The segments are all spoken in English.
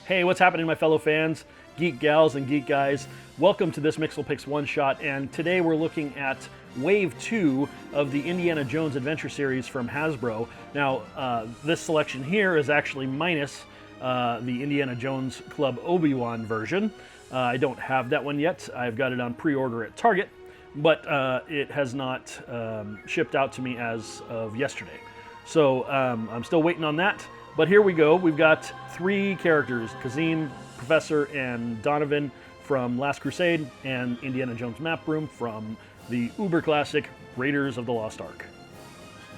Hey, what's happening, my fellow fans, geek gals and geek guys? Welcome to this mixelpix one-shot, and today we're looking at Wave 2 of the Indiana Jones Adventure Series from Hasbro. Now, this selection here is actually minus the Indiana Jones Club Obi-Wan version. I don't have that one yet. I've got it on pre-order at Target, but it has not shipped out to me as of yesterday. So I'm still waiting on that. But here we go. We've got three characters, Kazim, Professor, and Donovan from Last Crusade, and Indiana Jones Map Room from the uber classic Raiders of the Lost Ark.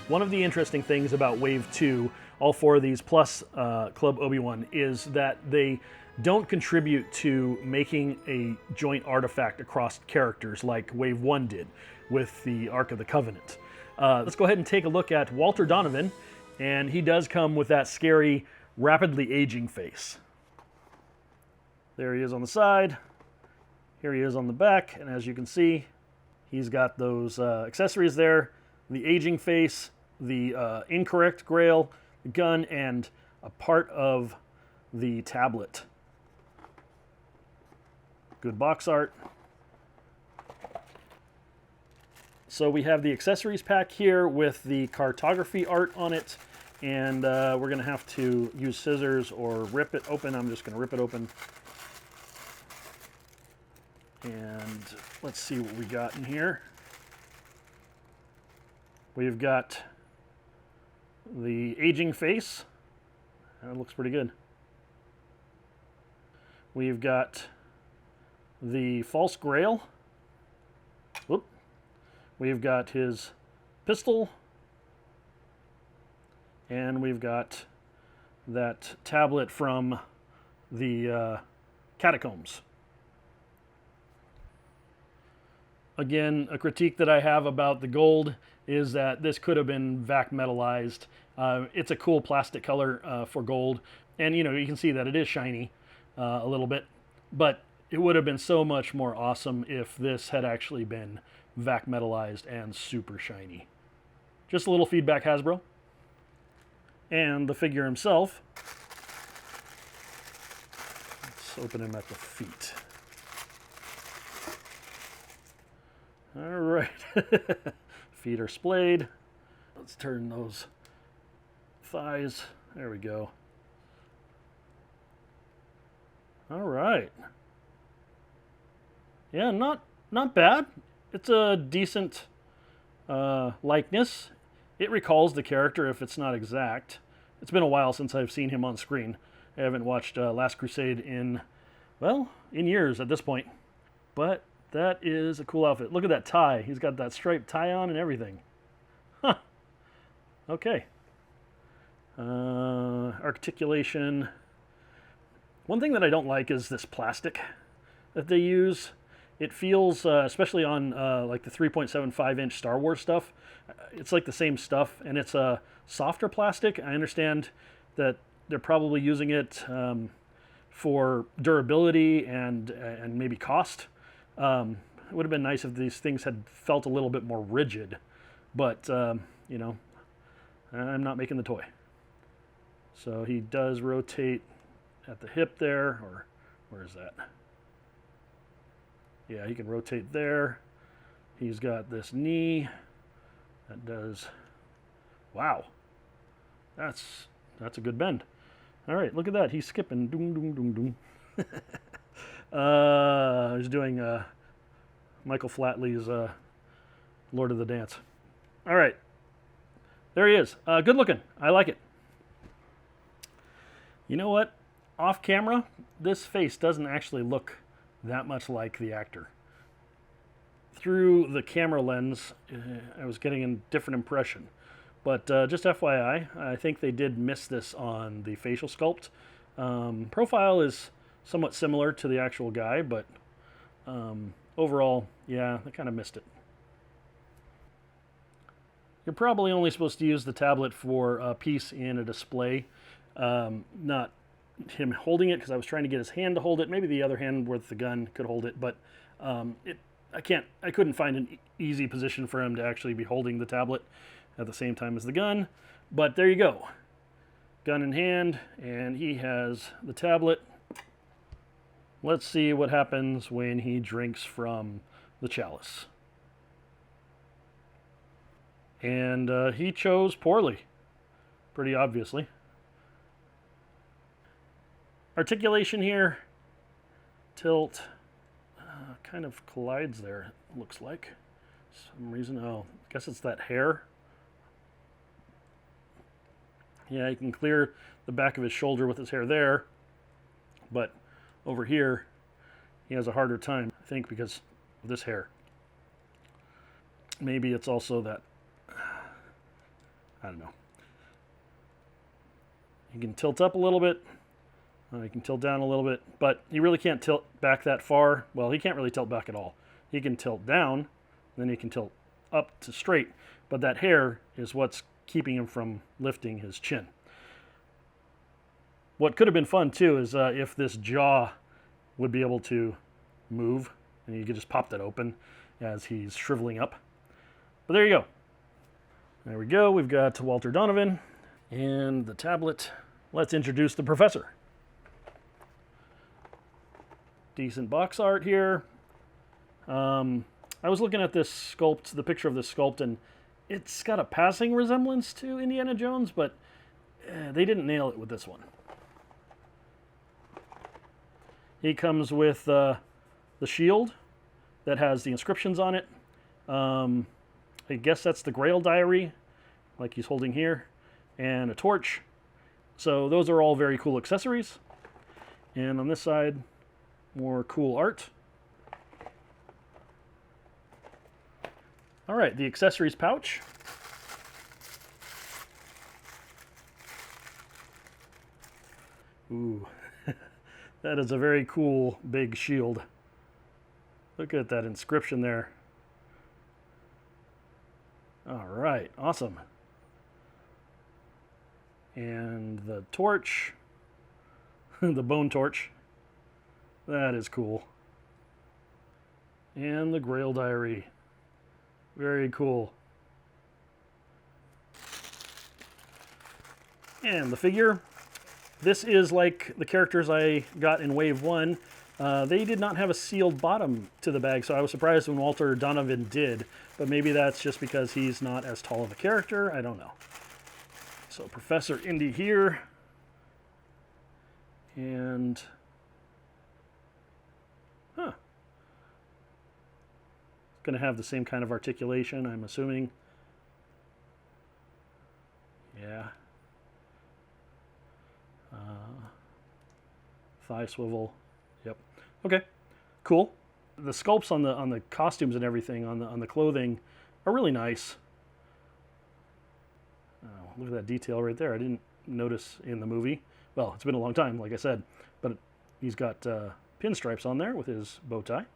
One of the interesting things about Wave 2, all four of these plus Club Obi-Wan, is that they don't contribute to making a joint artifact across characters like Wave 1 did with the Ark of the Covenant. Let's go ahead and take a look at Walter Donovan. And he does come with that scary, rapidly aging face. There he is on the side. Here he is on the back. And as you can see, he's got those accessories there. The aging face, the incorrect grail, the gun, and a part of the tablet. Good box art. So we have the accessories pack here with the cartography art on it. And we're going to have to use scissors or rip it open. I'm just going to rip it open. And let's see what we got in here. We've got the aging face. That looks pretty good. We've got the false grail. Whoop. We've got his pistol. And we've got that tablet from the catacombs. Again, a critique that I have about the gold is that this could have been vac metallized. It's a cool plastic color for gold. And you can see that it is shiny a little bit. But it would have been so much more awesome if this had actually been vac metallized and super shiny. Just a little feedback, Hasbro. And the figure himself, let's open him at the feet. All right, feet are splayed. Let's turn those thighs. There we go. All right. Yeah, not bad. It's a decent likeness. It recalls the character if it's not exact. It's been a while since I've seen him on screen. I haven't watched Last Crusade in years at this point. But that is a cool outfit. Look at that tie. He's got that striped tie on and everything. Huh. Okay. Articulation. One thing that I don't like is this plastic that they use. It feels, especially on like the 3.75-inch Star Wars stuff, it's like the same stuff, and it's a softer plastic. I understand that they're probably using it for durability and maybe cost. It would have been nice if these things had felt a little bit more rigid, but I'm not making the toy. So he does rotate at the hip there, or where is that? Yeah, he can rotate there. He's got this knee that does, wow, that's a good bend. All right, look at that. He's skipping. Doom, doom, doom, doom. He's doing Michael Flatley's Lord of the Dance. All right, there he is. Good looking. I like it. You know what? Off camera, this face doesn't actually look that much like the actor. Through the camera lens, I was getting a different impression. But just FYI, I think they did miss this on the facial sculpt. Profile is somewhat similar to the actual guy, but overall, yeah, they kind of missed it. You're probably only supposed to use the tablet for a piece in a display, not him holding it, because I was trying to get his hand to hold it. Maybe the other hand with the gun could hold it, but I couldn't find an easy position for him to actually be holding the tablet at the same time as the gun. But there you go. Gun in hand, and he has the tablet Let's see what happens when he drinks from the chalice. And he chose poorly, pretty obviously. Articulation here, tilt, kind of collides there, it looks like. Some reason, oh, I guess it's that hair. Yeah, he can clear the back of his shoulder with his hair there, but over here, he has a harder time, I think, because of this hair. Maybe it's also that, I don't know. You can tilt up a little bit. You can tilt down a little bit, but he really can't tilt back that far. Well, he can't really tilt back at all. He can tilt down, then he can tilt up to straight, but that hair is what's keeping him from lifting his chin. What could have been fun, too, is if this jaw would be able to move, and you could just pop that open as he's shriveling up. But there you go. There we go. We've got Walter Donovan and the tablet. Let's introduce the professor. Decent box art here. I was looking at this sculpt, the picture of this sculpt, and it's got a passing resemblance to Indiana Jones, but they didn't nail it with this one. He comes with the shield that has the inscriptions on it. I guess that's the Grail Diary, like he's holding here, and a torch. So those are all very cool accessories. And on this side, more cool art. All right, the accessories pouch. Ooh, that is a very cool big shield. Look at that inscription there. All right, awesome. And the torch, the bone torch. That is cool. And the Grail Diary. Very cool. And the figure. This is like the characters I got in Wave 1. They did not have a sealed bottom to the bag, so I was surprised when Walter Donovan did. But maybe that's just because he's not as tall of a character. I don't know. So Professor Indy here. And... huh. Going to have the same kind of articulation, I'm assuming. Yeah. Thigh swivel. Yep. Okay. Cool. The sculpts on the costumes and everything on the clothing are really nice. Oh, look at that detail right there. I didn't notice in the movie. Well, it's been a long time, like I said, but he's got pinstripes on there with his bow tie.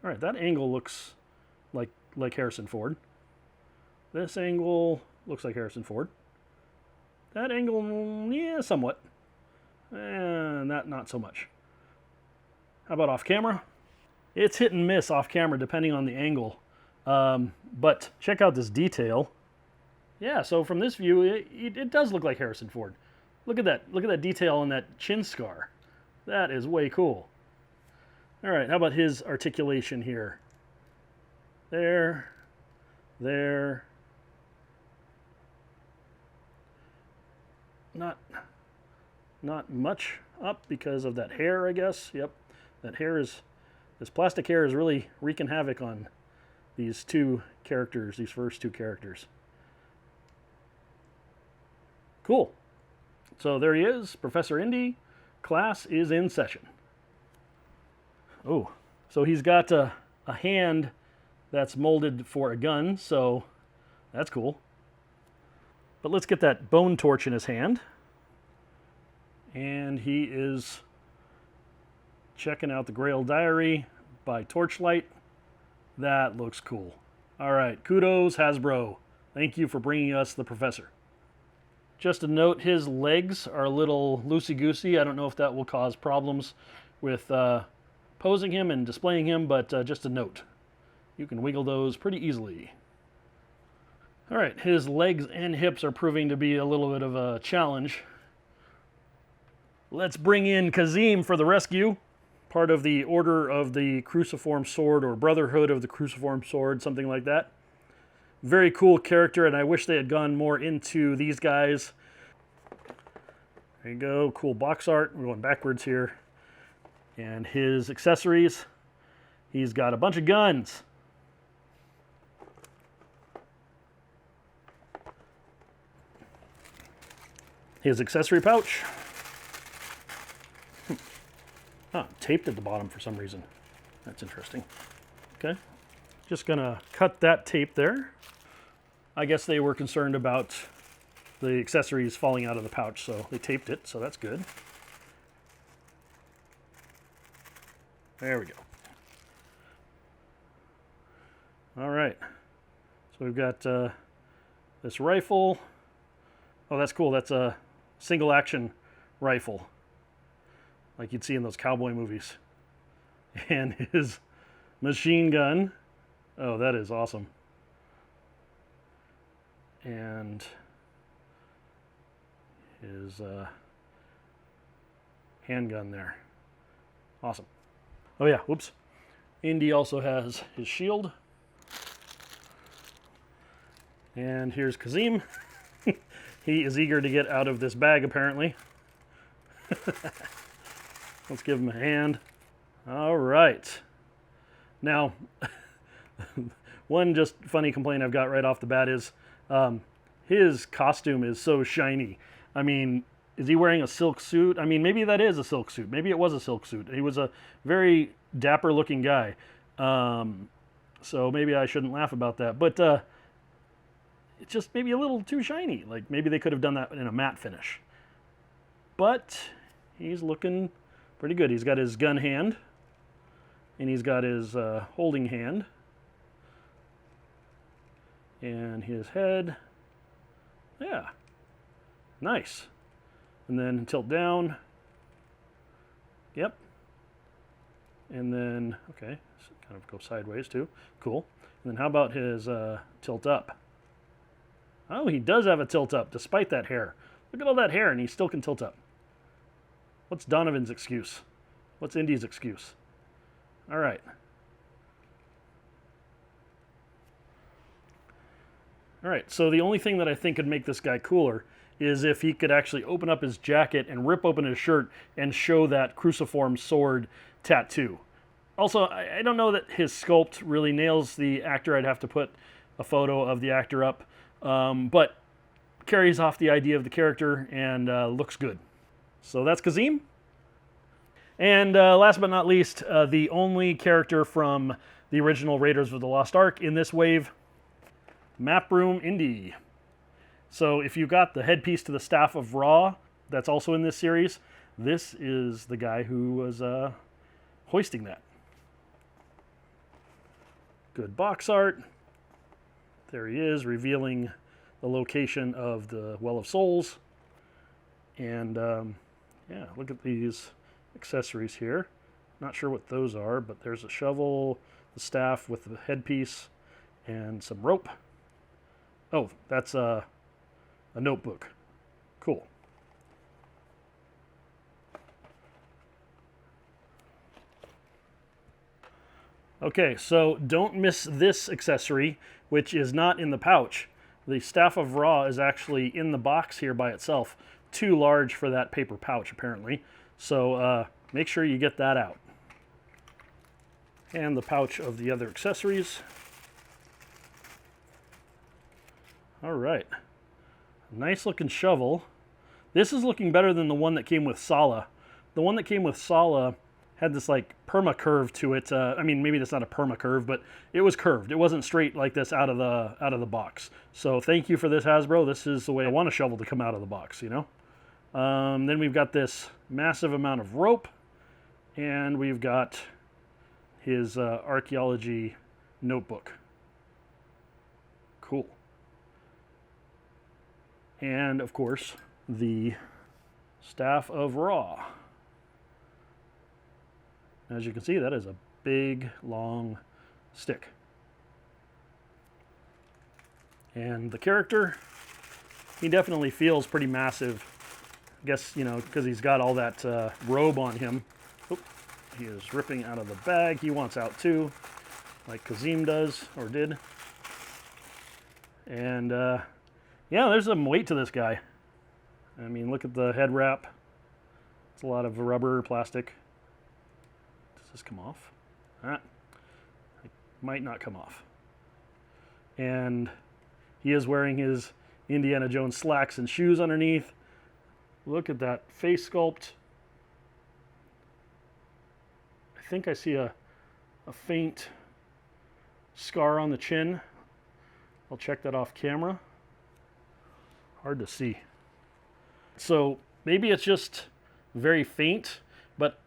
All right, that angle looks like Harrison Ford. This angle looks like Harrison Ford. That angle, yeah, somewhat. And that not so much. How about off camera? It's hit and miss off camera depending on the angle. But check out this detail. Yeah, so from this view, it does look like Harrison Ford. Look at that. Look at that detail on that chin scar. That is way cool. All right, how about his articulation here? There, there. Not much up because of that hair, I guess. Yep, that hair is, this plastic hair is really wreaking havoc on these two characters, these first two characters. Cool. So there he is, Professor Indy. Class is in session. Oh, so he's got a hand that's molded for a gun, so that's cool. But let's get that bone torch in his hand. And he is checking out the Grail Diary by torchlight. That looks cool. All right, kudos, Hasbro. Thank you for bringing us the professor. Just a note, his legs are a little loosey-goosey. I don't know if that will cause problems with posing him and displaying him, but just a note. You can wiggle those pretty easily. All right, his legs and hips are proving to be a little bit of a challenge. Let's bring in Kazim for the rescue. Part of the Order of the Cruciform Sword, or Brotherhood of the Cruciform Sword, something like that. Very cool character, and I wish they had gone more into these guys. There you go, cool box art. We're going backwards here. And his accessories. He's got a bunch of guns. His accessory pouch. Taped at the bottom for some reason. That's interesting. Okay, just gonna cut that tape there. I guess they were concerned about the accessories falling out of the pouch, so they taped it, so that's good. There we go. All right, so we've got this rifle. Oh, that's cool. That's a single action rifle, like you'd see in those cowboy movies. And his machine gun. Oh, that is awesome. And his handgun there. Awesome. Oh yeah, whoops. Indy also has his shield. And here's Kazim. He is eager to get out of this bag, apparently. Let's give him a hand. All right. Now, one just funny complaint I've got right off the bat is his costume is so shiny. I mean, is he wearing a silk suit? I mean, maybe that is a silk suit. Maybe it was a silk suit. He was a very dapper looking guy. So maybe I shouldn't laugh about that. But it's just maybe a little too shiny. Like maybe they could have done that in a matte finish. But he's looking pretty good. He's got his gun hand. And he's got his holding hand. And his head. Yeah. Nice. And then tilt down. Yep. And then, okay, so kind of go sideways too. Cool. And then how about his tilt up? Oh, he does have a tilt up despite that hair. Look at all that hair and he still can tilt up. What's Donovan's excuse? What's Indy's excuse? All right. All right, so the only thing that I think could make this guy cooler is if he could actually open up his jacket and rip open his shirt and show that cruciform sword tattoo. Also, I don't know that his sculpt really nails the actor. I'd have to put a photo of the actor up, but carries off the idea of the character and looks good. So that's Kazim. And last but not least, the only character from the original Raiders of the Lost Ark in this wave, Map Room Indy. So if you got the headpiece to the Staff of Ra, that's also in this series, this is the guy who was hoisting that. Good box art. There he is, revealing the location of the Well of Souls. And yeah, look at these accessories here. Not sure what those are, but there's a shovel, the staff with the headpiece, and some rope. Oh, that's a notebook. Cool. Okay, so don't miss this accessory, which is not in the pouch. The Staff of Ra is actually in the box here by itself. Too large for that paper pouch, apparently. So make sure you get that out. And the pouch of the other accessories. All right. Nice looking shovel. This is looking better than the one that came with Sala. The one that came with Sala had this like perma curve to it. I mean, maybe that's not a perma curve, but it was curved. It wasn't straight like this out of the box. So thank you for this, Hasbro. This is the way I want a shovel to come out of the box, you know. Then we've got this massive amount of rope, and we've got his archaeology notebook. Cool. And of course, the Staff of Ra. As you can see, that is a big, long stick. And the character, he definitely feels pretty massive I guess, you know, because he's got all that robe on him. Oop, he is ripping out of the bag. He wants out too, like Kazim does, or did. And yeah, there's some weight to this guy. I mean, look at the head wrap. It's a lot of rubber, plastic. Does this come off? It might not come off. And he is wearing his Indiana Jones slacks and shoes underneath. Look at that face sculpt. I think I see a faint scar on the chin. I'll check that off camera. Hard to see. So maybe it's just very faint, but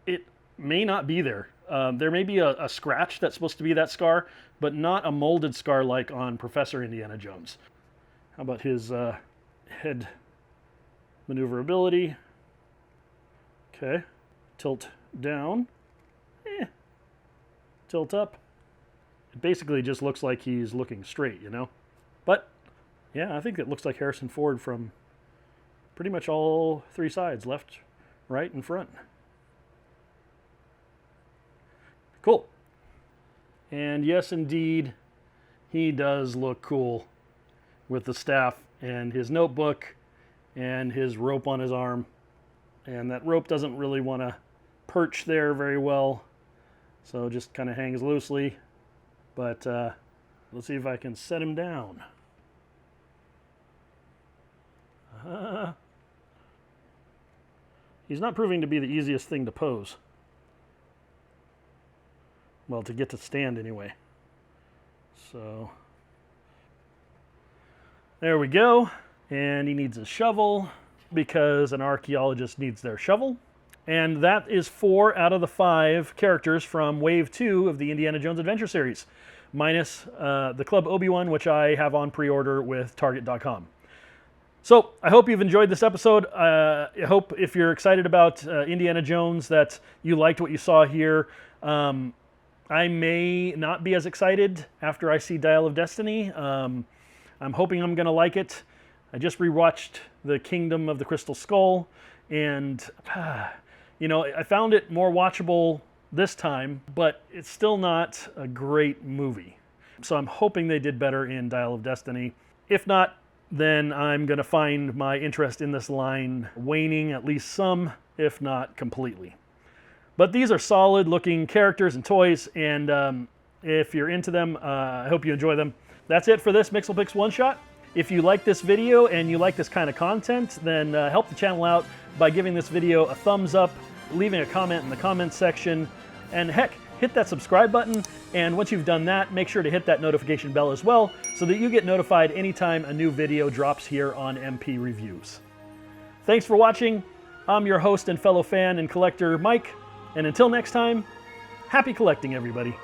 it may not be there. There may be a scratch that's supposed to be that scar, but not a molded scar like on Professor Indiana Jones. How about his head maneuverability? Okay. Tilt down. Tilt up. It basically just looks like he's looking straight, you know? But, yeah, I think it looks like Harrison Ford from pretty much all three sides, left, right, and front. Cool. And yes, indeed, he does look cool with the staff and his notebook and his rope on his arm. And that rope doesn't really want to perch there very well, so just kind of hangs loosely. But let's see if I can set him down. He's not proving to be the easiest thing to pose. Well, to get to stand anyway. So there we go. And he needs a shovel because an archaeologist needs their shovel. And that is 4 out of the 5 characters from Wave 2 of the Indiana Jones Adventure Series, minus the Club Obi-Wan, which I have on pre-order with Target.com. So I hope you've enjoyed this episode. I hope if you're excited about Indiana Jones that you liked what you saw here. I may not be as excited after I see Dial of Destiny. I'm hoping I'm going to like it. I just rewatched The Kingdom of the Crystal Skull, and you know, I found it more watchable this time, but it's still not a great movie. So I'm hoping they did better in Dial of Destiny. If not, then I'm going to find my interest in this line waning at least some, if not completely. But these are solid looking characters and toys, and if you're into them, I hope you enjoy them. That's it for this mixelpix one-shot. If you like this video and you like this kind of content, then help the channel out by giving this video a thumbs up, leaving a comment in the comments section, and heck, hit that subscribe button. And once you've done that, make sure to hit that notification bell as well so that you get notified anytime a new video drops here on MP Reviews. Thanks for watching. I'm your host and fellow fan and collector, Mike. And until next time, happy collecting, everybody.